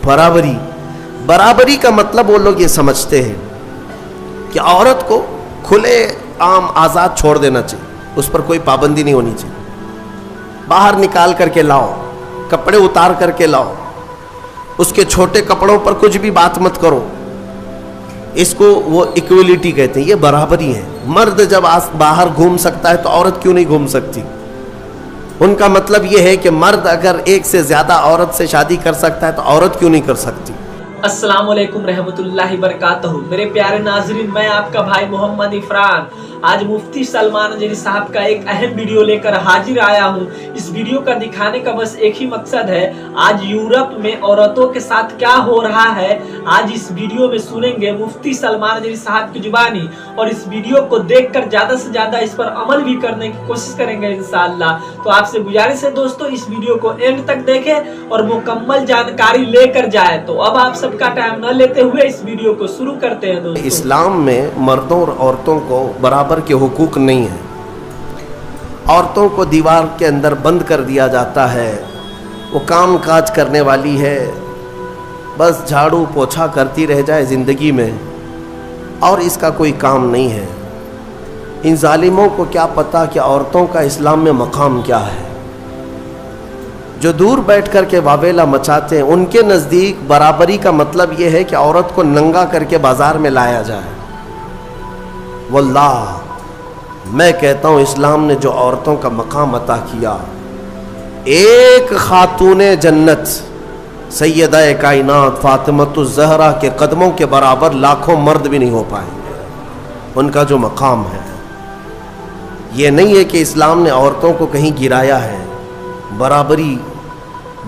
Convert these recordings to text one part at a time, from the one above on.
برابری. برابری کا مطلب وہ لوگ یہ سمجھتے ہیں کہ عورت کو کھلے عام آزاد چھوڑ دینا چاہیے, اس پر کوئی پابندی نہیں ہونی چاہیے. باہر نکال کر کے لاؤ, کپڑے اتار کر کے لاؤ, اس کے چھوٹے کپڑوں پر کچھ بھی بات مت کرو. اس کو وہ ایکویلٹی کہتے ہیں, یہ برابری ہے. مرد جب باہر گھوم سکتا ہے تو عورت کیوں نہیں گھوم سکتی؟ ان کا مطلب یہ ہے کہ مرد اگر ایک سے زیادہ عورت سے شادی کر سکتا ہے تو عورت کیوں نہیں کر سکتی؟ السلام علیکم رحمۃ اللہ وبرکاتہ. میرے پیارے ناظرین, میں آپ کا بھائی محمد عفران آج مفتی سلمان اجری صاحب کا ایک اہم ویڈیو لے کر حاضر آیا ہوں. اس ویڈیو کا دکھانے کا بس ایک ہی مقصد ہے, آج یورپ میں عورتوں کے ساتھ کیا ہو رہا ہے آج اس ویڈیو میں سنیں گے مفتی سلمان اجری صاحب کی زبانی, اور اس ویڈیو کو دیکھ کر زیادہ سے زیادہ اس پر عمل بھی کرنے کی کوشش کریں گے انشاءاللہ. تو آپ سے گزارش ہے دوستو, اس ویڈیو کو اینڈ تک دیکھیں اور مکمل جانکاری لے کر جائیں. تو اب آپ سب کا ٹائم نہ لیتے ہوئے اس ویڈیو کو شروع کرتے ہیں دوستو. اسلام میں مردوں اور عورتوں کو برابر کے حقوق نہیں ہیں. عورتوں کو دیوار کے اندر بند کر دیا جاتا ہے, وہ کام کاج کرنے والی ہے, بس جھاڑو پوچھا کرتی رہ جائے زندگی میں, اور اس کا کوئی کام نہیں ہے. ان ظالموں کو کیا پتا کہ عورتوں کا اسلام میں مقام کیا ہے. جو دور بیٹھ کر کے واویلا مچاتے ہیں, ان کے نزدیک برابری کا مطلب یہ ہے کہ عورت کو ننگا کر کے بازار میں لایا جائے. واللہ میں کہتا ہوں اسلام نے جو عورتوں کا مقام عطا کیا, ایک خاتون جنت سیدہ کائنات فاطمۃ الزہرا کے قدموں کے برابر لاکھوں مرد بھی نہیں ہو پائیں گے. ان کا جو مقام ہے, یہ نہیں ہے کہ اسلام نے عورتوں کو کہیں گرایا ہے. برابری,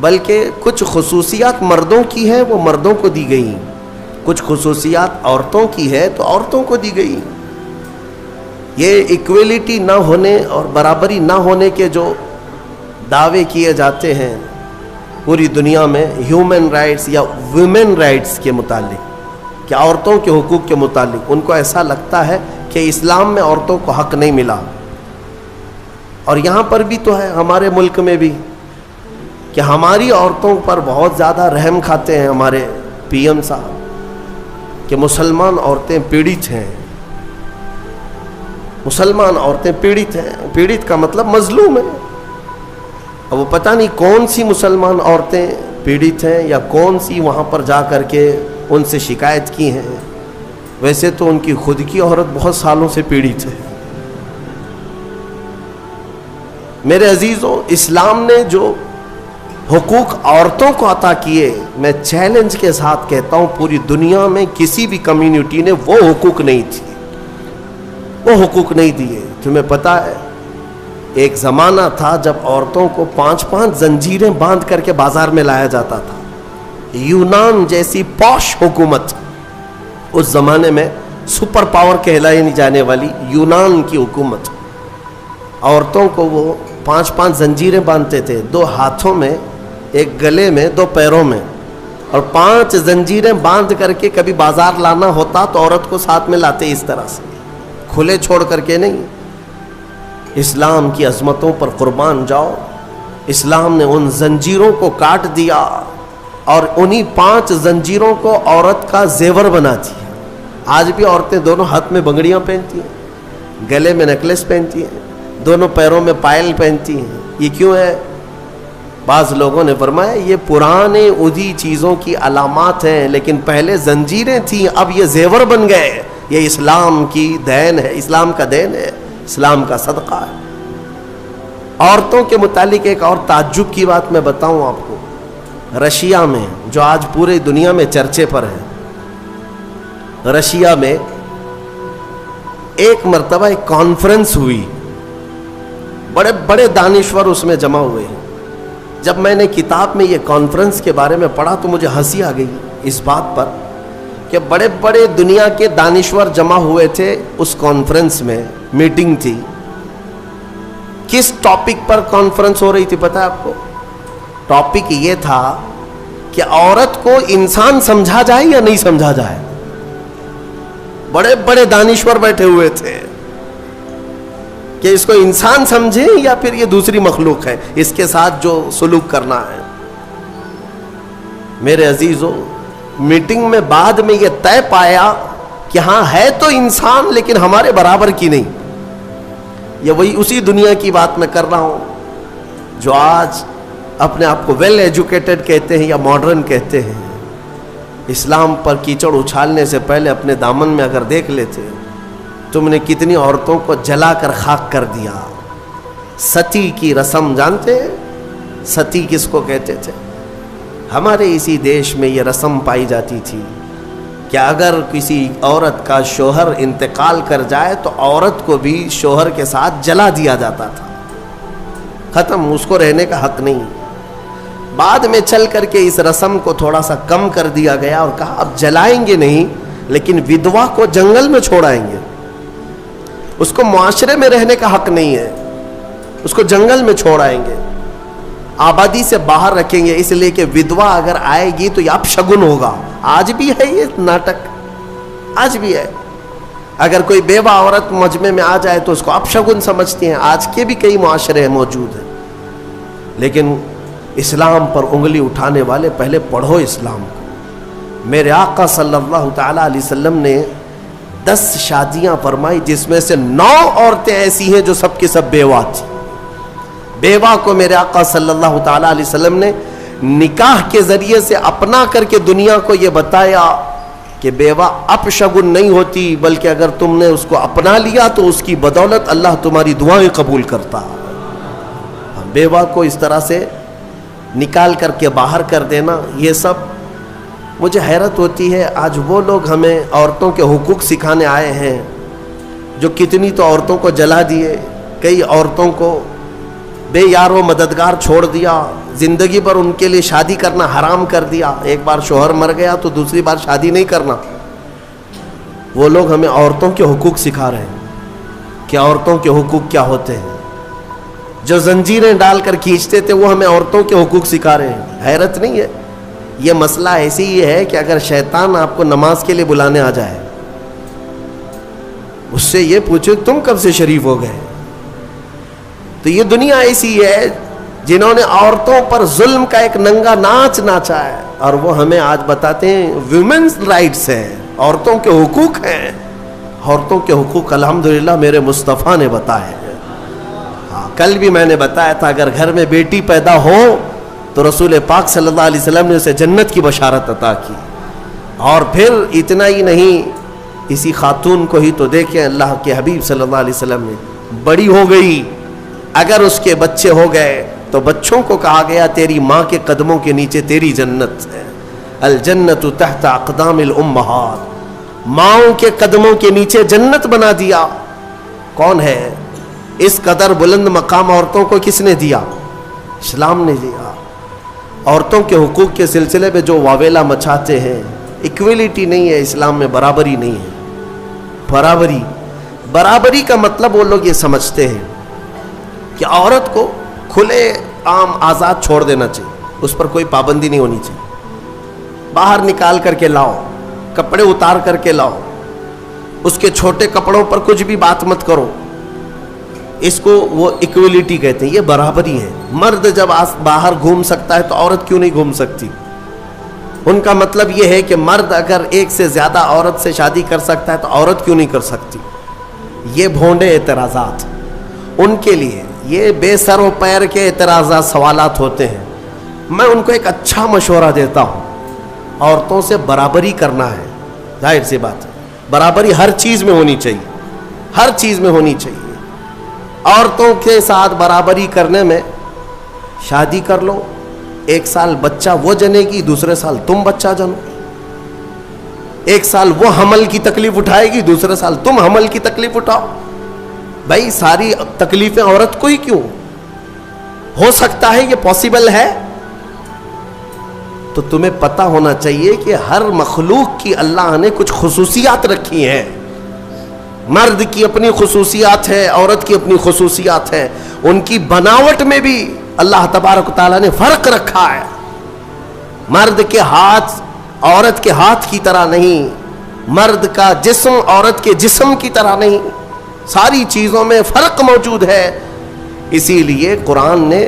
بلکہ کچھ خصوصیات مردوں کی ہیں وہ مردوں کو دی گئی, کچھ خصوصیات عورتوں کی ہے تو عورتوں کو دی گئی. یہ ایکویلٹی نہ ہونے اور برابری نہ ہونے کے جو دعوے کیے جاتے ہیں پوری دنیا میں ہیومن رائٹس یا ویمن رائٹس کے متعلق, کہ عورتوں کے حقوق کے متعلق, ان کو ایسا لگتا ہے کہ اسلام میں عورتوں کو حق نہیں ملا. اور یہاں پر بھی تو ہے, ہمارے ملک میں بھی, کہ ہماری عورتوں پر بہت زیادہ رحم کھاتے ہیں ہمارے پی ایم صاحب, کہ مسلمان عورتیں پیڑت ہیں. مسلمان عورتیں پیڑت ہیں. پیڑت کا مطلب مظلوم ہے. اب وہ پتہ نہیں کون سی مسلمان عورتیں پیڑت ہیں یا کون سی وہاں پر جا کر کے ان سے شکایت کی ہیں. ویسے تو ان کی خود کی عورت بہت سالوں سے پیڑت ہے. میرے عزیزوں, اسلام نے جو حقوق عورتوں کو عطا کیے, میں چیلنج کے ساتھ کہتا ہوں پوری دنیا میں کسی بھی کمیونٹی نے وہ حقوق نہیں تھی, وہ حقوق نہیں دیے. تمہیں پتا ہے ایک زمانہ تھا جب عورتوں کو 5-5 زنجیریں باندھ کر کے بازار میں لایا جاتا تھا. یونان جیسی پوش حکومت, اس زمانے میں سپر پاور کہلائی جانے والی یونان کی حکومت, عورتوں کو وہ 5-5 زنجیریں باندھتے تھے, 2 ہاتھوں میں, ایک گلے میں, 2 پیروں میں, اور 5 زنجیریں باندھ کر کے کبھی بازار لانا ہوتا تو عورت کو ساتھ میں لاتے اس طرح سے, کھلے چھوڑ کر کے نہیں. اسلام کی عظمتوں پر قربان جاؤ, اسلام نے ان زنجیروں کو کاٹ دیا اور انہی 5 زنجیروں کو عورت کا زیور بنا دیا. آج بھی عورتیں دونوں ہاتھ میں بنگڑیاں پہنتی ہیں, گلے میں نیکلس پہنتی ہیں, دونوں پیروں میں پائل پہنتی ہیں. یہ کیوں ہے؟ بعض لوگوں نے فرمایا یہ پرانے ادھی چیزوں کی علامات ہیں, لیکن پہلے زنجیریں تھیں, اب یہ زیور بن گئے. یہ اسلام کی دین ہے, اسلام کا دین ہے, اسلام کا صدقہ ہے. عورتوں کے متعلق ایک اور تعجب کی بات میں بتاؤں آپ کو. رشیا میں, جو آج پورے دنیا میں چرچے پر ہے, رشیا میں ایک مرتبہ ایک کانفرنس ہوئی, بڑے بڑے دانشور اس میں جمع ہوئے ہیں. جب میں نے کتاب میں یہ کانفرنس کے بارے میں پڑھا تو مجھے ہنسی آ گئی اس بات پر کہ بڑے بڑے دنیا کے دانشور جمع ہوئے تھے اس کانفرنس میں, میٹنگ تھی. کس ٹاپک پر کانفرنس ہو رہی تھی پتہ ہے آپ کو؟ ٹاپک یہ تھا کہ عورت کو انسان سمجھا جائے یا نہیں سمجھا جائے. بڑے بڑے دانشور بیٹھے ہوئے تھے کہ اس کو انسان سمجھیں یا پھر یہ دوسری مخلوق ہے, اس کے ساتھ جو سلوک کرنا ہے. میرے عزیزوں، میٹنگ میں بعد میں یہ طے پایا کہ ہاں ہے تو انسان لیکن ہمارے برابر کی نہیں. یہ وہی اسی دنیا کی بات میں کر رہا ہوں جو آج اپنے آپ کو ویل ایجوکیٹڈ کہتے ہیں یا ماڈرن کہتے ہیں. اسلام پر کیچڑ اچھالنے سے پہلے اپنے دامن میں اگر دیکھ لیتے، تم نے کتنی عورتوں کو جلا کر خاک کر دیا. ستی کی رسم جانتے ہیں؟ ستی کس کو کہتے تھے؟ ہمارے اسی دیش میں یہ رسم پائی جاتی تھی کہ اگر کسی عورت کا شوہر انتقال کر جائے تو عورت کو بھی شوہر کے ساتھ جلا دیا جاتا تھا. ختم، اس کو رہنے کا حق نہیں. بعد میں چل کر کے اس رسم کو تھوڑا سا کم کر دیا گیا اور کہا اب جلائیں گے نہیں لیکن ودوا کو جنگل میں چھوڑائیں گے. اس کو معاشرے میں رہنے کا حق نہیں ہے، اس کو جنگل میں چھوڑائیں گے، آبادی سے باہر رکھیں گے، اس لیے کہ ودوا اگر آئے گی تو یہ اپشگن ہوگا. آج بھی ہے یہ ناٹک، آج بھی ہے. اگر کوئی بیوہ عورت مجمع میں آ جائے تو اس کو اپشگن سمجھتی ہیں. آج کے بھی کئی معاشرے موجود ہیں. لیکن اسلام پر انگلی اٹھانے والے پہلے پڑھو اسلام کو. میرے آقا صلی اللہ تعالیٰ علیہ وسلم نے 10 شادیاں فرمائی جس میں سے 9 عورتیں ایسی ہیں جو سب کی سب بیوہ تھی. بیوہ کو میرے آقا صلی اللہ تعالیٰ علیہ وسلم نے نکاح کے ذریعے سے اپنا کر کے دنیا کو یہ بتایا کہ بیوہ اپشگن نہیں ہوتی، بلکہ اگر تم نے اس کو اپنا لیا تو اس کی بدولت اللہ تمہاری دعائیں قبول کرتا. بیوہ کو اس طرح سے نکال کر کے باہر کر دینا، یہ سب مجھے حیرت ہوتی ہے. آج وہ لوگ ہمیں عورتوں کے حقوق سکھانے آئے ہیں جو کتنی تو عورتوں کو جلا دیے، کئی عورتوں کو بے یار و مددگار چھوڑ دیا، زندگی پر ان کے لیے شادی کرنا حرام کر دیا. ایک بار شوہر مر گیا تو دوسری بار شادی نہیں کرنا. وہ لوگ ہمیں عورتوں کے حقوق سکھا رہے ہیں کہ عورتوں کے حقوق کیا ہوتے ہیں. جو زنجیریں ڈال کر کھینچتے تھے وہ ہمیں عورتوں کے حقوق سکھا رہے ہیں. حیرت نہیں ہے؟ یہ مسئلہ ایسی ہی ہے کہ اگر شیطان آپ کو نماز کے لیے بلانے آ جائے، اس سے یہ پوچھو تم کب سے شریف ہو گئے. تو یہ دنیا ایسی ہے جنہوں نے عورتوں پر ظلم کا ایک ننگا ناچ ناچا ہے، اور وہ ہمیں آج بتاتے ہیں ویمنز رائٹس ہیں، عورتوں کے حقوق ہیں. عورتوں کے حقوق الحمدللہ میرے مصطفیٰ نے بتائے ہیں. کل بھی میں نے بتایا تھا اگر گھر میں بیٹی پیدا ہو تو رسول پاک صلی اللہ علیہ وسلم نے اسے جنت کی بشارت عطا کی. اور پھر اتنا ہی نہیں، اسی خاتون کو ہی تو دیکھیں، اللہ کے حبیب صلی اللہ علیہ وسلم نے بڑی ہو گئی، اگر اس کے بچے ہو گئے تو بچوں کو کہا گیا تیری ماں کے قدموں کے نیچے تیری جنت ہے. الجنت تحت اقدام الامہات، ماؤں کے قدموں کے نیچے جنت بنا دیا. کون ہے اس قدر بلند مقام عورتوں کو؟ کس نے دیا؟ اسلام نے دیا. عورتوں کے حقوق کے سلسلے میں جو واویلا مچاتے ہیں، ایکویلٹی نہیں ہے اسلام میں، برابری نہیں ہے. برابری کا مطلب وہ لوگ یہ سمجھتے ہیں کہ عورت کو کھلے عام آزاد چھوڑ دینا چاہیے، اس پر کوئی پابندی نہیں ہونی چاہیے. باہر نکال کر کے لاؤ، کپڑے اتار کر کے لاؤ، اس کے چھوٹے کپڑوں پر کچھ بھی بات مت کرو. اس کو وہ ایکویلٹی کہتے ہیں، یہ برابری ہے. مرد جب باہر گھوم سکتا ہے تو عورت کیوں نہیں گھوم سکتی؟ ان کا مطلب یہ ہے کہ مرد اگر ایک سے زیادہ عورت سے شادی کر سکتا ہے تو عورت کیوں نہیں کر سکتی؟ یہ بھونڈے اعتراضات ان کے لیے، یہ بے سر و پیر کے اعتراضات سوالات ہوتے ہیں. میں ان کو ایک اچھا مشورہ دیتا ہوں، عورتوں سے برابری کرنا ہے. ظاہر سی بات ہے، برابری ہر چیز میں ہونی چاہیے، ہر چیز میں ہونی چاہیے. عورتوں کے ساتھ برابری کرنے میں شادی کر لو، 1 سال بچہ وہ جنے گی، دوسرے سال تم بچہ جنو. 1 سال وہ حمل کی تکلیف اٹھائے گی، دوسرے سال تم حمل کی تکلیف اٹھاؤ. بھائی ساری تکلیفیں عورت کو ہی کیوں؟ ہو سکتا ہے یہ پاسبل ہے. تو تمہیں پتا ہونا چاہیے کہ ہر مخلوق کی اللہ نے کچھ خصوصیات رکھی ہیں. مرد کی اپنی خصوصیات ہے، عورت کی اپنی خصوصیات ہے. ان کی بناوٹ میں بھی اللہ تبارک و تعالیٰ نے فرق رکھا ہے. مرد کے ہاتھ عورت کے ہاتھ کی طرح نہیں، مرد کا جسم عورت کے جسم کی طرح نہیں. ساری چیزوں میں فرق موجود ہے. اسی لیے قرآن نے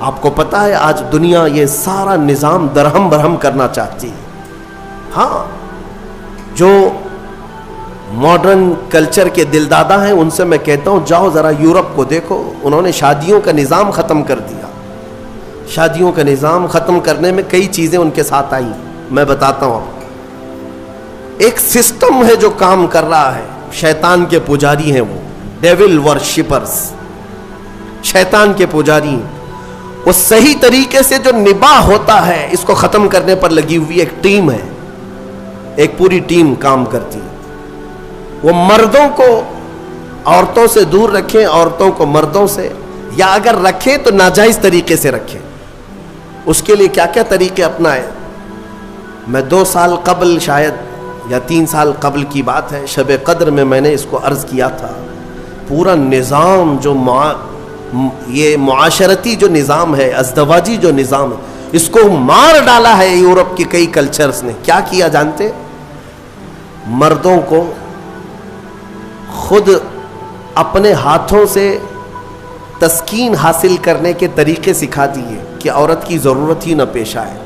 آپ کو پتا ہے آج دنیا یہ سارا نظام درہم برہم کرنا چاہتی ہے. ہاں جو ماڈرن کلچر کے دلدادہ ہیں ان سے میں کہتا ہوں جاؤ ذرا یورپ کو دیکھو, انہوں نے شادیوں کا نظام ختم کر دیا. شادیوں کا نظام ختم کرنے میں کئی چیزیں ان کے ساتھ آئیں, میں بتاتا ہوں آپ. ایک سسٹم ہے جو کام کر رہا ہے, شیطان کے پجاری ہیں وہ, ڈیول ورشپرز, شیطان کے پجاری. وہ صحیح طریقے سے جو نباہ ہوتا ہے اس کو ختم کرنے پر لگی ہوئی ایک ٹیم ہے, ایک پوری ٹیم کام کرتی ہے. وہ مردوں کو عورتوں سے دور رکھیں, عورتوں کو مردوں سے, یا اگر رکھیں تو ناجائز طریقے سے رکھیں. اس کے لیے کیا کیا طریقے اپنائے. میں 2 سال قبل شاید یا 3 سال قبل کی بات ہے, شب قدر میں میں نے اس کو عرض کیا تھا. پورا نظام جو یہ معاشرتی جو نظام ہے, ازدواجی جو نظام ہے, اس کو مار ڈالا ہے یورپ کی کئی کلچرز نے. کیا کیا جانتے؟ مردوں کو خود اپنے ہاتھوں سے تسکین حاصل کرنے کے طریقے سکھا دیے کہ عورت کی ضرورت ہی نہ پیش آئے.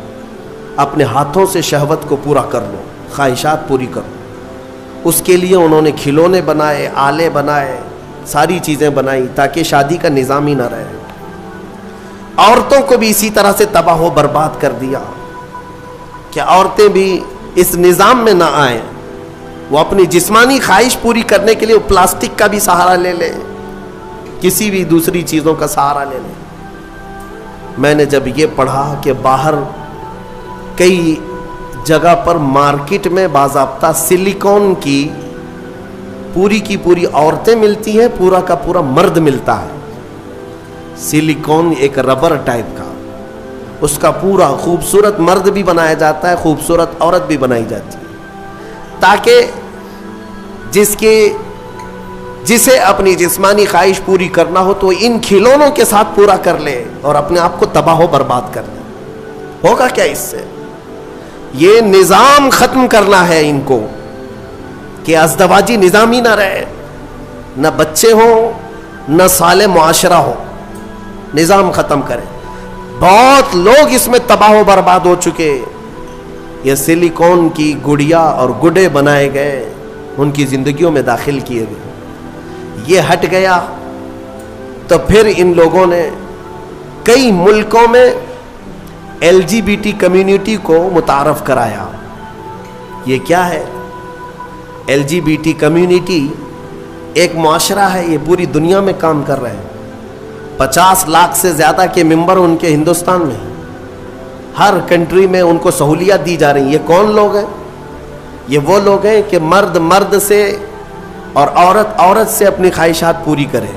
اپنے ہاتھوں سے شہوت کو پورا کر لو, خواہشات پوری کرو. اس کے لیے انہوں نے کھلونے بنائے, آلے بنائے, ساری چیزیں بنائی تاکہ شادی کا نظام ہی نہ رہے. عورتوں کو بھی اسی طرح سے تباہ و برباد کر دیا کہ عورتیں بھی اس نظام میں نہ آئیں. وہ اپنی جسمانی خواہش پوری کرنے کے لیے پلاسٹک کا بھی سہارا لے لیں, کسی بھی دوسری چیزوں کا سہارا لے لیں. میں نے جب یہ پڑھا کہ باہر کئی جگہ پر مارکیٹ میں باضابطہ سلیکون کی پوری عورتیں ملتی ہیں, پورا کا پورا مرد ملتا ہے. سلیکون ایک ربر ٹائپ کا, اس کا پورا خوبصورت مرد بھی بنایا جاتا ہے, خوبصورت عورت بھی بنائی جاتی ہے, تاکہ جسے اپنی جسمانی خواہش پوری کرنا ہو تو ان کھلونوں کے ساتھ پورا کر لے اور اپنے آپ کو تباہ و برباد کر لے. ہوگا کیا اس سے؟ یہ نظام ختم کرنا ہے ان کو کہ ازدواجی نظام ہی نہ رہے, نہ بچے ہوں, نہ صالح معاشرہ ہو. نظام ختم کرے. بہت لوگ اس میں تباہ و برباد ہو چکے. یہ سلیکون کی گڑیا اور گڈے بنائے گئے, ان کی زندگیوں میں داخل کیے گئے. یہ ہٹ گیا تو پھر ان لوگوں نے کئی ملکوں میں LGBT کمیونٹی کو متعارف کرایا. یہ کیا ہے؟ LGBT کمیونٹی ایک معاشرہ ہے, یہ پوری دنیا میں کام کر رہے ہیں. 50 لاکھ سے زیادہ کے ممبر ان کے ہندوستان میں, ہر کنٹری میں ان کو سہولیات دی جا رہی ہیں. یہ کون لوگ ہیں؟ یہ وہ لوگ ہیں کہ مرد مرد سے اور عورت عورت سے اپنی خواہشات پوری کرے.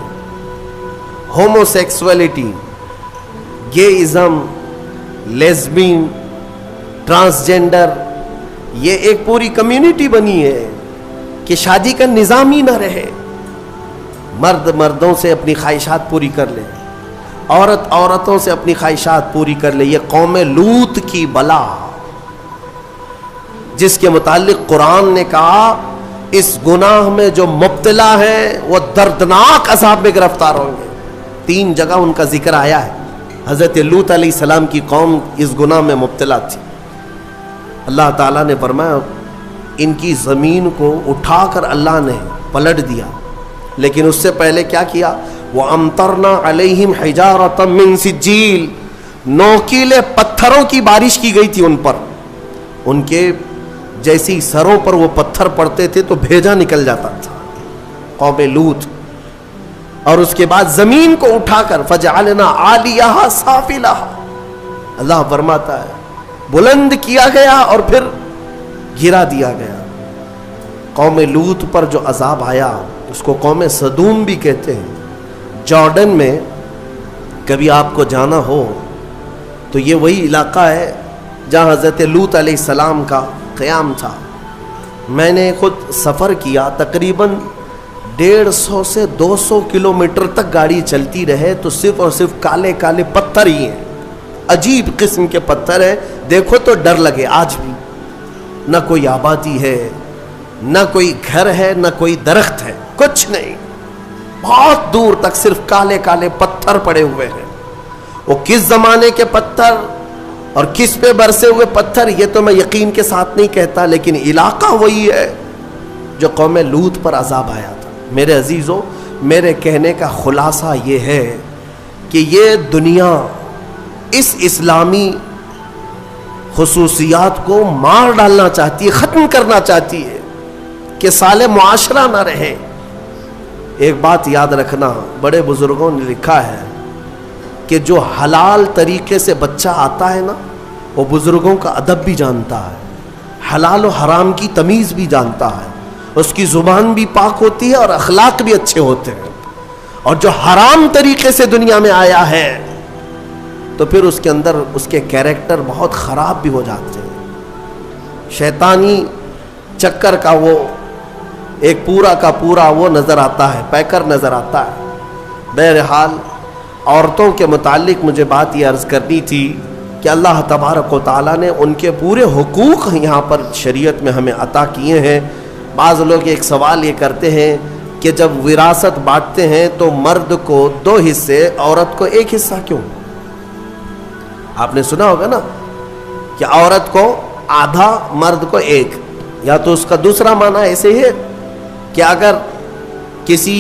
ہومو سیکسولیٹی, گےازم, لیزبین, ٹرانسجینڈر, یہ ایک پوری کمیونٹی بنی ہے کہ شادی کا نظام ہی نہ رہے. مرد مردوں سے اپنی خواہشات پوری کر لے, عورت عورتوں سے اپنی خواہشات پوری کر لے. یہ قوم لوط کی بلا, جس کے متعلق قرآن نے کہا اس گناہ میں جو مبتلا ہیں وہ دردناک عذاب میں گرفتار ہوں گے. 3 جگہ ان کا ذکر آیا ہے. حضرت لوط علیہ السلام کی قوم اس گناہ میں مبتلا تھی. اللہ تعالیٰ نے فرمایا ان کی زمین کو اٹھا کر اللہ نے پلٹ دیا, لیکن اس سے پہلے کیا کیا؟ وَأَمْطَرْنَا عَلَيْهِمْ حِجَارَةً مِّن سِجِّيلٍ, نوکیلے پتھروں کی بارش کی گئی تھی ان پر. ان کے جیسی سروں پر وہ پتھر پڑتے تھے تو بھیجا نکل جاتا تھا. قوم لوط. اور اس کے بعد زمین کو اٹھا کر فَجَعَلْنَا عَالِيَهَا سَافِلَهَا, اللہ فرماتا ہے بلند کیا گیا اور پھر گرا دیا گیا. قوم لوط پر جو عذاب آیا اس کو قوم سدوم بھی کہتے ہیں. جارڈن میں کبھی آپ کو جانا ہو تو یہ وہی علاقہ ہے جہاں حضرت لوط علیہ السلام کا قیام تھا. میں نے خود سفر کیا, تقریباً 150 سے 200 کلومیٹر تک گاڑی چلتی رہے تو صرف اور صرف کالے کالے پتھر ہی ہیں, عجیب قسم کے پتھر ہیں. دیکھو تو ڈر لگے. آج بھی نہ کوئی آبادی ہے, نہ کوئی گھر ہے, نہ کوئی درخت ہے, کچھ نہیں. بہت دور تک صرف کالے کالے پتھر پڑے ہوئے ہیں. وہ کس زمانے کے پتھر اور کس پہ برسے ہوئے پتھر یہ تو میں یقین کے ساتھ نہیں کہتا، لیکن علاقہ وہی ہے جو قوم لوط پر عذاب آیا تھا۔ میرے عزیزوں، میرے کہنے کا خلاصہ یہ ہے کہ یہ دنیا اس اسلامی خصوصیات کو مار ڈالنا چاہتی ہے، ختم کرنا چاہتی ہے کہ صالح معاشرہ نہ رہے۔ ایک بات یاد رکھنا، بڑے بزرگوں نے لکھا ہے کہ جو حلال طریقے سے بچہ آتا ہے نا، وہ بزرگوں کا ادب بھی جانتا ہے، حلال و حرام کی تمیز بھی جانتا ہے، اس کی زبان بھی پاک ہوتی ہے اور اخلاق بھی اچھے ہوتے ہیں۔ اور جو حرام طریقے سے دنیا میں آیا ہے تو پھر اس کے اندر اس کے کیریکٹر بہت خراب بھی ہو جاتے ہیں، شیطانی چکر کا وہ ایک پورا کا پورا وہ نظر آتا ہے، پیکر نظر آتا ہے۔ بہرحال عورتوں کے متعلق مجھے بات یہ عرض کرنی تھی کہ اللہ تبارک و تعالیٰ نے ان کے پورے حقوق یہاں پر شریعت میں ہمیں عطا کیے ہیں۔ بعض لوگ ایک سوال یہ کرتے ہیں کہ جب وراثت بانٹتے ہیں تو مرد کو 2 حصے، عورت کو 1 حصہ کیوں؟ آپ نے سنا ہوگا نا کہ عورت کو آدھا، مرد کو 1، یا تو اس کا دوسرا معنی ایسے ہی ہے کہ اگر کسی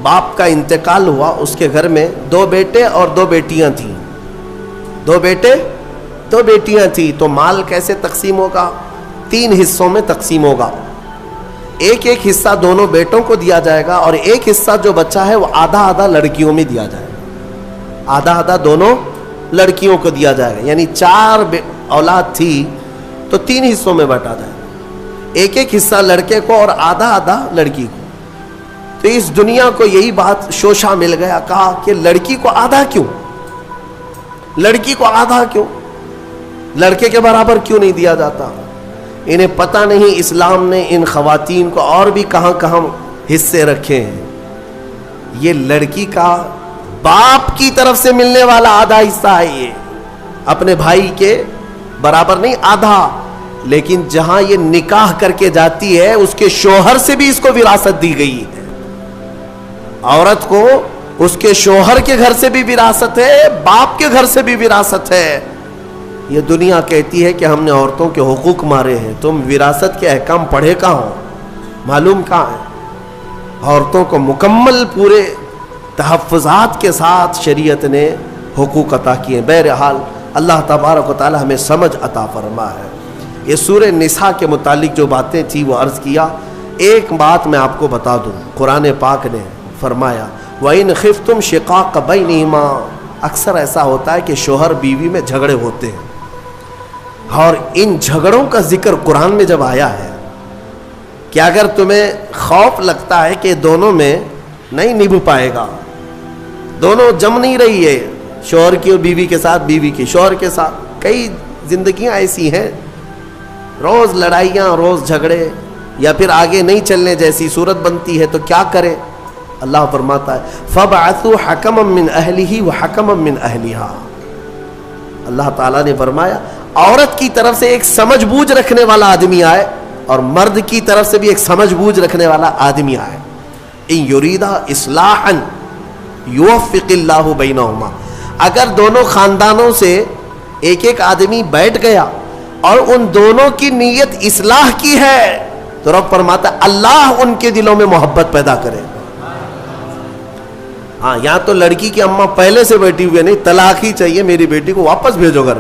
باپ کا انتقال ہوا، اس کے گھر میں 2 بیٹے اور 2 بیٹیاں تھیں، 2 بیٹے 2 بیٹیاں تھیں، تو مال کیسے تقسیم ہوگا؟ 3 حصوں میں تقسیم ہوگا۔ ایک حصہ دونوں بیٹوں کو دیا جائے گا اور ایک حصہ جو بچا ہے وہ آدھا آدھا لڑکیوں میں دیا جائے گا، آدھا آدھا دونوں لڑکیوں کو دیا جائے گا، یعنی 4 اولاد تھی تو 3 حصوں میں بٹا جائے گا، ایک حصہ لڑکے کو اور آدھا آدھا لڑکی کو۔ تو اس دنیا کو یہی بات شوشہ مل گیا، کہا کہ لڑکی کو آدھا کیوں، لڑکی کو آدھا کیوں، لڑکے کے برابر کیوں نہیں دیا جاتا؟ انہیں پتہ نہیں اسلام نے ان خواتین کو اور بھی کہاں کہاں حصے رکھے ہیں۔ یہ لڑکی کا باپ کی طرف سے ملنے والا آدھا حصہ ہے، یہ اپنے بھائی کے برابر نہیں، آدھا۔ لیکن جہاں یہ نکاح کر کے جاتی ہے اس کے شوہر سے بھی اس کو وراثت دی گئی ہے، عورت کو اس کے شوہر کے گھر سے بھی وراثت ہے، باپ کے گھر سے بھی وراثت ہے۔ یہ دنیا کہتی ہے کہ ہم نے عورتوں کے حقوق مارے ہیں، تم وراثت کے احکام پڑھے کہاں ہو، معلوم کہاں ہے؟ عورتوں کو مکمل پورے تحفظات کے ساتھ شریعت نے حقوق عطا کیے۔ بہرحال اللہ تبارک و تعالی ہمیں سمجھ عطا فرما ہے۔ یہ سورہ نساء کے متعلق جو باتیں تھی وہ عرض کیا۔ ایک بات میں آپ کو بتا دوں، قرآن پاک نے فرمایا وَإِنْ خِفْتُمْ شِقَاقَ بَيْنِهِمَا، اکثر ایسا ہوتا ہے کہ شوہر بیوی میں جھگڑے ہوتے ہیں، اور ان جھگڑوں کا ذکر قرآن میں جب آیا ہے کہ اگر تمہیں خوف لگتا ہے کہ دونوں میں نہیں نبھ پائے گا، دونوں جم نہیں رہی ہے، شوہر کی اور بیوی کے ساتھ، بیوی کی شوہر کے ساتھ، کئی زندگیاں ایسی ہیں، روز لڑائیاں، روز جھگڑے، یا پھر آگے نہیں چلنے جیسی صورت بنتی ہے، تو کیا کرے؟ اللہ فرماتا ہے فَبْعَثُوا حَكَمًا مِّنْ أَهْلِهِ وَحَكَمًا مِّنْ أَهْلِهَا۔ اللہ تعالیٰ نے فرمایا عورت کی طرف سے ایک سمجھ بوجھ رکھنے والا آدمی آئے اور مرد کی طرف سے بھی ایک سمجھ بوجھ رکھنے والا آدمی آئے۔ إِن يُرِيدَ إِصْلَاحًا يُوَفِّقِ اللَّهُ بَيْنَهُمَا، اگر دونوں خاندانوں سے ایک آدمی بیٹھ گیا اور ان دونوں کی نیت اصلاح کی ہے تو رب فرماتا ہے اللہ ان کے دلوں میں محبت پیدا کرے۔ ہاں، یہاں تو لڑکی کی اماں پہلے سے بیٹھی ہوئی نہیں، طلاق ہی چاہیے، میری بیٹی کو واپس بھیجو گھر۔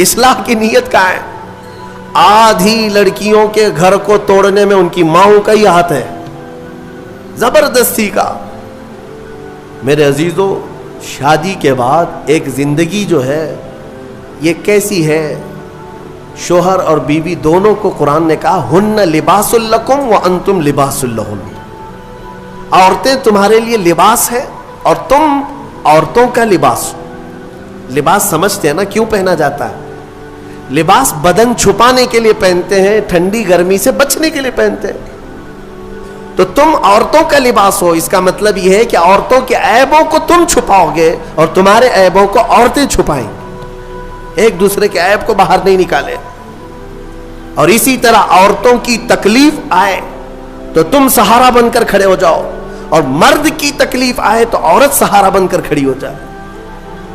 اصلاح کی نیت کا ہے۔ آدھی لڑکیوں کے گھر کو توڑنے میں ان کی ماؤں کا ہی ہاتھ ہے، زبردستی کا۔ میرے عزیزو، شادی کے بعد ایک زندگی جو ہے یہ کیسی ہے؟ شوہر اور بیوی دونوں کو قرآن نے کہا ہن لباس لکم وانتم لباس لہن، عورتیں تمہارے لیے لباس ہے اور تم عورتوں کا لباس۔ لباس سمجھتے ہیں نا کیوں پہنا جاتا ہے؟ لباس بدن چھپانے کے لیے پہنتے ہیں، ٹھنڈی گرمی سے بچنے کے لیے پہنتے ہیں۔ تو تم عورتوں کا لباس ہو، اس کا مطلب یہ ہے کہ عورتوں کے عیبوں کو تم چھپاؤ گے اور تمہارے عیبوں کو عورتیں چھپائیں گے، ایک دوسرے کے عیب کو باہر نہیں نکالے۔ اور اسی طرح عورتوں کی تکلیف آئے تو تم سہارا بن کر کھڑے ہو جاؤ، اور مرد کی تکلیف آئے تو عورت سہارا بن کر کھڑی ہو جائے۔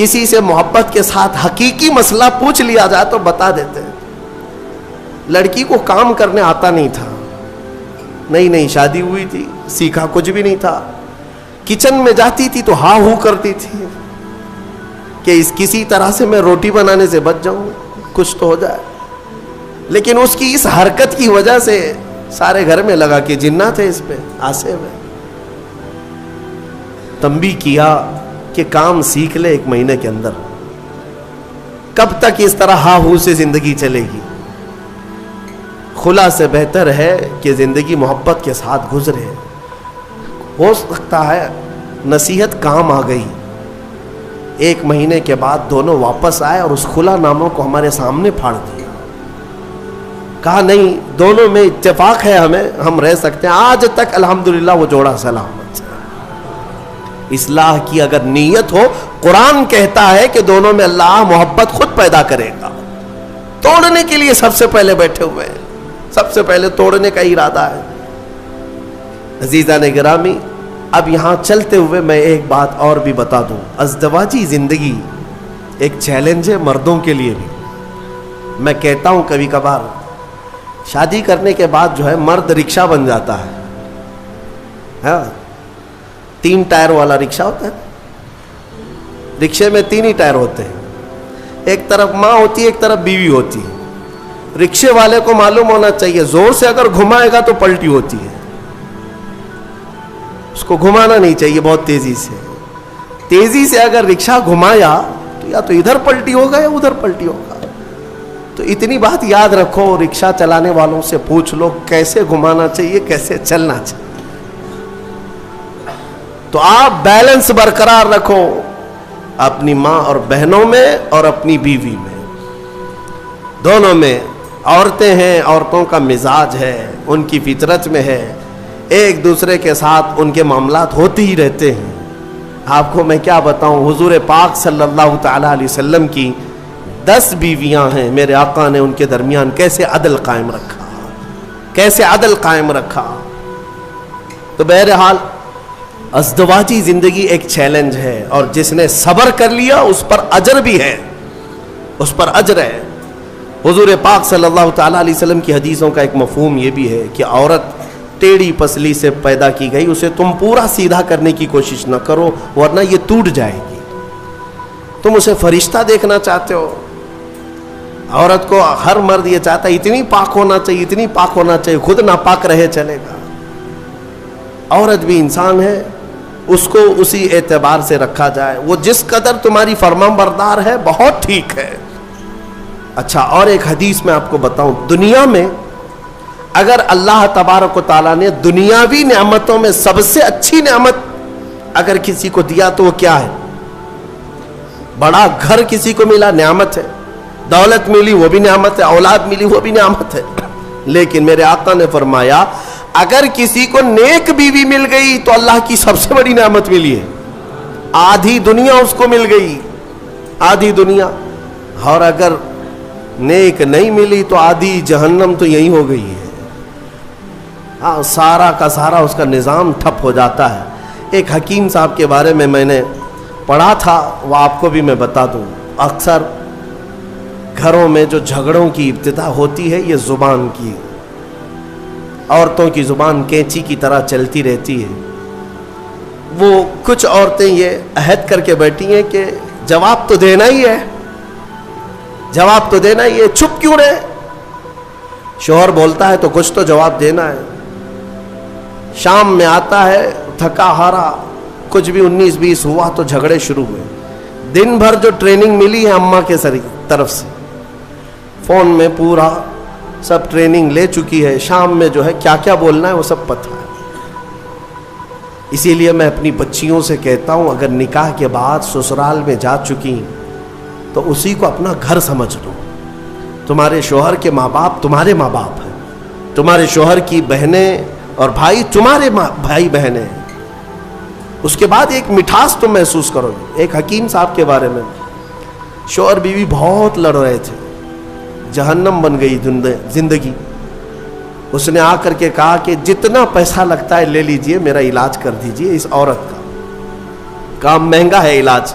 کسی سے محبت کے ساتھ حقیقی مسئلہ پوچھ لیا جائے تو بتا دیتے ہیں. لڑکی کو کام کرنے آتا نہیں تھا, نئی نئی شادی ہوئی تھی, سیکھا کچھ بھی نہیں تھا. کچن میں جاتی تھی تو ہاں ہو کرتی تھی کہ کسی طرح سے میں روٹی بنانے سے بچ جاؤں, کچھ تو ہو جائے. لیکن اس کی اس حرکت کی وجہ سے سارے گھر میں لگا کہ جنات ہے اس پہ آسے ہوئے. تنبیہ کیا کہ کام سیکھ لے 1 مہینے کے اندر. کب تک اس طرح ہاں ہو سے زندگی چلے گی؟ خلا سے بہتر ہے کہ زندگی محبت کے ساتھ گزرے. ہو سکتا ہے نصیحت کام آ گئی, 1 مہینے کے بعد دونوں واپس آئے اور اس خلا ناموں کو ہمارے سامنے پھاڑ دیا. کہا نہیں, دونوں میں اتفاق ہے, ہم رہ سکتے ہیں. آج تک الحمدللہ وہ جوڑا سلامت. اصلاح کی اگر نیت ہو, قرآن کہتا ہے کہ دونوں میں اللہ محبت خود پیدا کرے گا. توڑنے کے لیے سب سے پہلے بیٹھے ہوئے ہیں, سب سے پہلے توڑنے کا ارادہ ہے. عزیزان گرامی, اب یہاں چلتے ہوئے میں ایک بات اور بھی بتا دوں. ازدواجی زندگی ایک چیلنج ہے مردوں کے لیے بھی. میں کہتا ہوں کبھی کبھار شادی کرنے کے بعد جو ہے مرد رکشہ بن جاتا ہے. ہاں, 3 ٹائر والا رکشہ ہوتا ہے. رکشے میں 3 ہی ٹائر ہوتے ہیں, ایک طرف ماں ہوتی ہے, ایک طرف بیوی ہوتی ہے. رکشے والے کو معلوم ہونا چاہیے زور سے اگر گھمائے گا تو پلٹی ہوتی ہے, اس کو گھمانا نہیں چاہیے بہت تیزی سے. تیزی سے اگر رکشہ گھمایا تو یا تو ادھر پلٹی ہوگا یا ادھر پلٹی ہوگا. تو اتنی بات یاد رکھو, رکشہ چلانے والوں سے پوچھ لو کیسے گھمانا چاہیے, کیسے چلنا چاہیے. تو آپ بیلنس برقرار رکھو اپنی ماں اور بہنوں میں اور اپنی بیوی میں, دونوں میں. عورتیں ہیں, عورتوں کا مزاج ہے, ان کی فطرت میں ہے, ایک دوسرے کے ساتھ ان کے معاملات ہوتے ہی رہتے ہیں. آپ کو میں کیا بتاؤں, حضور پاک صلی اللہ تعالیٰ علیہ وسلم کی 10 بیویاں ہیں. میرے آقا نے ان کے درمیان کیسے عدل قائم رکھا, کیسے عدل قائم رکھا. تو بہرحال ازدواجی زندگی ایک چیلنج ہے, اور جس نے صبر کر لیا اس پر اجر بھی ہے, اس پر اجر ہے. حضور پاک صلی اللہ تعالیٰ علیہ وسلم کی حدیثوں کا ایک مفہوم یہ بھی ہے کہ عورت ٹیڑھی پسلی سے پیدا کی گئی, اسے تم پورا سیدھا کرنے کی کوشش نہ کرو ورنہ یہ ٹوٹ جائے گی. تم اسے فرشتہ دیکھنا چاہتے ہو, عورت کو ہر مرد یہ چاہتا ہے اتنی پاک ہونا چاہیے, اتنی پاک ہونا چاہیے, خود ناپاک رہے چلے گا. عورت بھی انسان ہے, اس کو اسی اعتبار سے رکھا جائے. وہ جس قدر تمہاری فرمان بردار ہے بہت ٹھیک ہے. اچھا, اور ایک حدیث میں آپ کو بتاؤں, دنیا میں اگر اللہ تبارک و تعالیٰ نے دنیاوی نعمتوں میں سب سے اچھی نعمت اگر کسی کو دیا تو وہ کیا ہے؟ بڑا گھر کسی کو ملا نعمت ہے, دولت ملی وہ بھی نعمت ہے, اولاد ملی وہ بھی نعمت ہے. لیکن میرے آقا نے فرمایا اگر کسی کو نیک بیوی مل گئی تو اللہ کی سب سے بڑی نعمت ملی ہے. آدھی دنیا اس کو مل گئی, آدھی دنیا. اور اگر نیک نہیں ملی تو آدھی جہنم تو یہی ہو گئی ہے. ہاں, سارا کا سارا اس کا نظام ٹھپ ہو جاتا ہے. ایک حکیم صاحب کے بارے میں نے پڑھا تھا, وہ آپ کو بھی میں بتا دوں. اکثر گھروں میں جو جھگڑوں کی ابتدا ہوتی ہے یہ زبان کی, عورتوں کی زبان کینچی کی طرح چلتی رہتی ہے. وہ کچھ عورتیں یہ عہد کر کے بیٹھی ہیں کہ جواب تو دینا ہی ہے, جواب تو دینا ہی ہے, چپ کیوں رہے. شوہر بولتا ہے تو کچھ تو جواب دینا ہے. شام میں آتا ہے تھکا ہارا, کچھ بھی 19-20 ہوا تو جھگڑے شروع ہوئے. دن بھر جو ٹریننگ ملی ہے اماں کے طرف سے, فون میں پورا سب ٹریننگ لے چکی ہے, شام میں جو ہے کیا کیا بولنا ہے وہ سب پتہ ہے. اسی لیے میں اپنی بچیوں سے کہتا ہوں اگر نکاح کے بعد سسرال میں جا چکی تو اسی کو اپنا گھر سمجھ لو. تمہارے شوہر کے ماں باپ تمہارے ماں باپ ہیں, تمہارے شوہر کی بہنیں اور بھائی تمہارے بھائی بہنیں ہیں. اس کے بعد ایک مٹھاس تم محسوس کرو گے. ایک حکیم صاحب کے بارے میں, شوہر بیوی بہت لڑ رہے تھے, جہنم بن گئی زندگی. اس نے آ کر کے کہا کہ جتنا پیسہ لگتا ہے لے لیجئے, میرا علاج کر دیجئے اس عورت کا, کام مہنگا ہے علاج.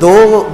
2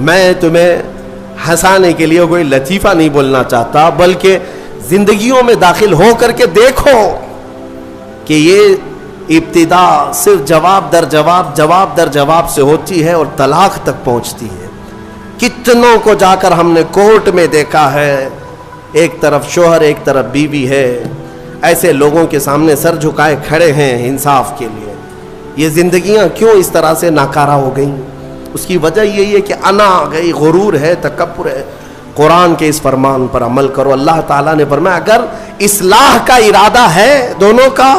میں تمہیں ہنسانے کے لیے کوئی لطیفہ نہیں بولنا چاہتا، بلکہ زندگیوں میں داخل ہو کر کے دیکھو کہ یہ ابتدا صرف جواب در جواب، جواب در جواب سے ہوتی ہے اور طلاق تک پہنچتی ہے۔ کتنوں کو جا کر ہم نے کورٹ میں دیکھا ہے، ایک طرف شوہر ایک طرف بیوی ہے، ایسے لوگوں کے سامنے سر جھکائے کھڑے ہیں انصاف کے لیے۔ یہ زندگیاں کیوں اس طرح سے ناکارہ ہو گئیں؟ اس کی وجہ یہی ہے کہ انا آ گئی، غرور ہے، تکبر ہے۔ قرآن کے اس فرمان پر عمل کرو۔ اللہ تعالیٰ نے فرمایا اگر اصلاح کا ارادہ ہے دونوں کا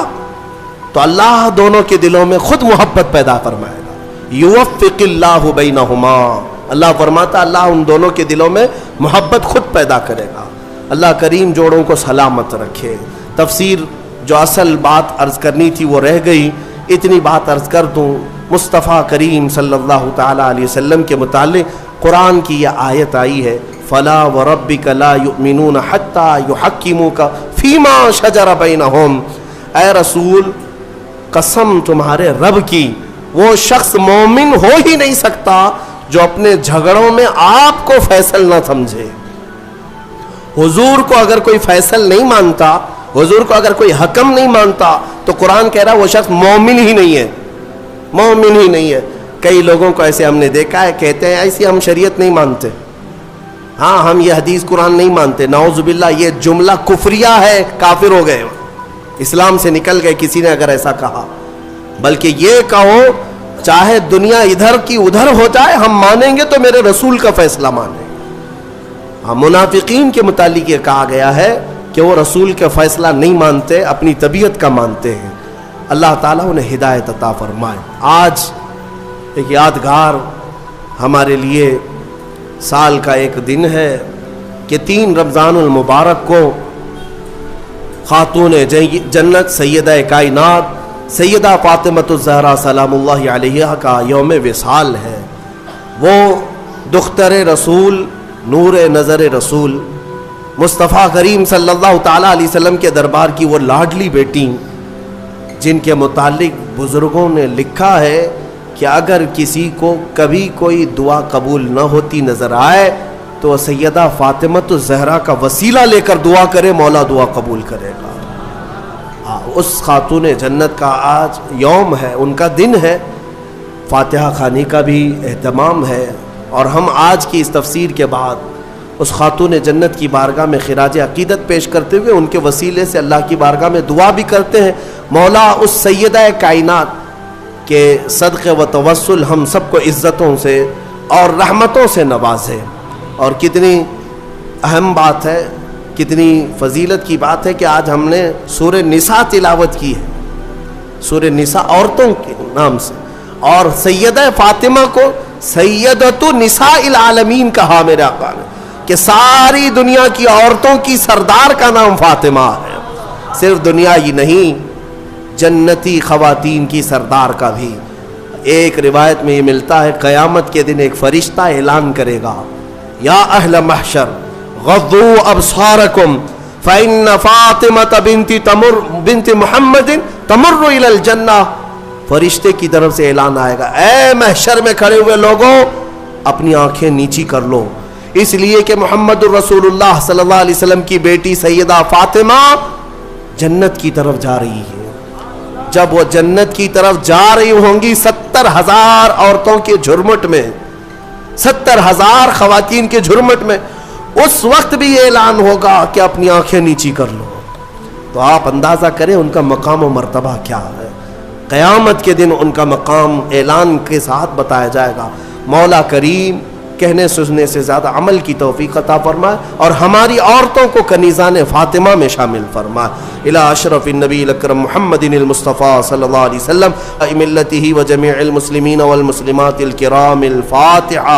تو اللہ دونوں کے دلوں میں خود محبت پیدا فرمائے گا۔ یوفق اللہ بینہما، اللہ فرماتا اللہ ان دونوں کے دلوں میں محبت خود پیدا کرے گا۔ اللہ کریم جوڑوں کو سلامت رکھے۔ تفسیر جو اصل بات عرض کرنی تھی وہ رہ گئی، اتنی بات عرض کر دوں۔ مصطفیٰ کریم صلی اللہ تعالیٰ علیہ وسلم کے متعلق قرآن کی یہ آیت آئی ہے، فَلَا وَرَبِّكَ لَا يُؤْمِنُونَ حَتَّى يُحَكِّمُوكَ فِي مَا شَجَرَ بَيْنَهُمْ، اے رسول قسم تمہارے رب کی، وہ شخص مومن ہو ہی نہیں سکتا جو اپنے جھگڑوں میں آپ کو فیصل نہ سمجھے۔ حضور کو اگر کوئی فیصل نہیں مانتا، حضور کو اگر کوئی حکم نہیں مانتا تو قرآن کہہ رہا ہے وہ شخص مومن ہی نہیں ہے، مومن ہی نہیں ہے۔ کئی لوگوں کو ایسے ہم نے دیکھا ہے، کہتے ہیں ایسی ہم شریعت نہیں مانتے، ہاں ہم یہ حدیث قرآن نہیں مانتے، نعوذ باللہ یہ جملہ کفریہ ہے، کافر ہو گئے، اسلام سے نکل گئے کسی نے اگر ایسا کہا۔ بلکہ یہ کہو چاہے دنیا ادھر کی ادھر ہو جائے ہم مانیں گے تو میرے رسول کا فیصلہ مانیں گے۔ ہاں منافقین کے متعلق یہ کہا گیا ہے کہ وہ رسول کا فیصلہ نہیں مانتے، اپنی طبیعت کا مانتے ہیں۔ اللہ تعالیٰ انہیں ہدایت عطا فرمائے۔ آج ایک یادگار ہمارے لیے سال کا ایک دن ہے کہ 3 رمضان المبارک کو خاتون جنت سیدہ کائنات سیدہ فاطمۃ الزہرا سلام اللہ علیہا کا یوم وصال ہے۔ وہ دختر رسول، نور نظر رسول، مصطفیٰ کریم صلی اللہ تعالیٰ علیہ وسلم کے دربار کی وہ لاڈلی بیٹی، جن کے متعلق بزرگوں نے لکھا ہے کہ اگر کسی کو کبھی کوئی دعا قبول نہ ہوتی نظر آئے تو سیدہ فاطمۃ الزہرا کا وسیلہ لے کر دعا کرے، مولا دعا قبول کرے گا۔ اس خاتون جنت کا آج یوم ہے، ان کا دن ہے، فاتحہ خوانی کا بھی اہتمام ہے، اور ہم آج کی اس تفسیر کے بعد اس خاتون جنت کی بارگاہ میں خراج عقیدت پیش کرتے ہوئے ان کے وسیلے سے اللہ کی بارگاہ میں دعا بھی کرتے ہیں، مولا اس سیدہ کائنات کے صدقے و توسل ہم سب کو عزتوں سے اور رحمتوں سے نوازے۔ اور کتنی اہم بات ہے، کتنی فضیلت کی بات ہے کہ آج ہم نے سورہ نساء تلاوت کی ہے، سورہ نساء عورتوں کے نام سے، اور سیدہ فاطمہ کو سیدۃ نساء العالمین کہا میرے آقا نے، کہ ساری دنیا کی عورتوں کی سردار کا نام فاطمہ ہے۔ صرف دنیا ہی نہیں، جنتی خواتین کی سردار کا بھی۔ ایک روایت میں یہ ملتا ہے قیامت کے دن ایک فرشتہ اعلان کرے گا، یا اہل محشر غضوا ابصارکم فإن فاطمہ بنت محمد تمر الی الجنہ۔ فرشتے کی طرف سے اعلان آئے گا، اے محشر میں کھڑے ہوئے لوگوں اپنی آنکھیں نیچی کر لو، اس لیے کہ محمد الرسول اللہ صلی اللہ علیہ وسلم کی بیٹی سیدہ فاطمہ جنت کی طرف جا رہی ہے۔ جب وہ جنت کی طرف جا رہی ہوں گی 70,000 عورتوں کے جھرمٹ میں، 70,000 خواتین کے جھرمٹ میں، اس وقت بھی یہ اعلان ہوگا کہ اپنی آنکھیں نیچی کر لو۔ تو آپ اندازہ کریں ان کا مقام و مرتبہ کیا ہے۔ قیامت کے دن ان کا مقام اعلان کے ساتھ بتایا جائے گا۔ مولا کریم کہنے سننے سے زیادہ عمل کی توفیق عطا فرمائے اور ہماری عورتوں کو کنیزان فاطمہ میں شامل فرمائے۔ الی اشرف النبی الاکرم محمد المصطفیٰ صلی اللہ علیہ وسلم ملتہ و جمیع المسلمین والمسلمات الکرام الفاتحہ۔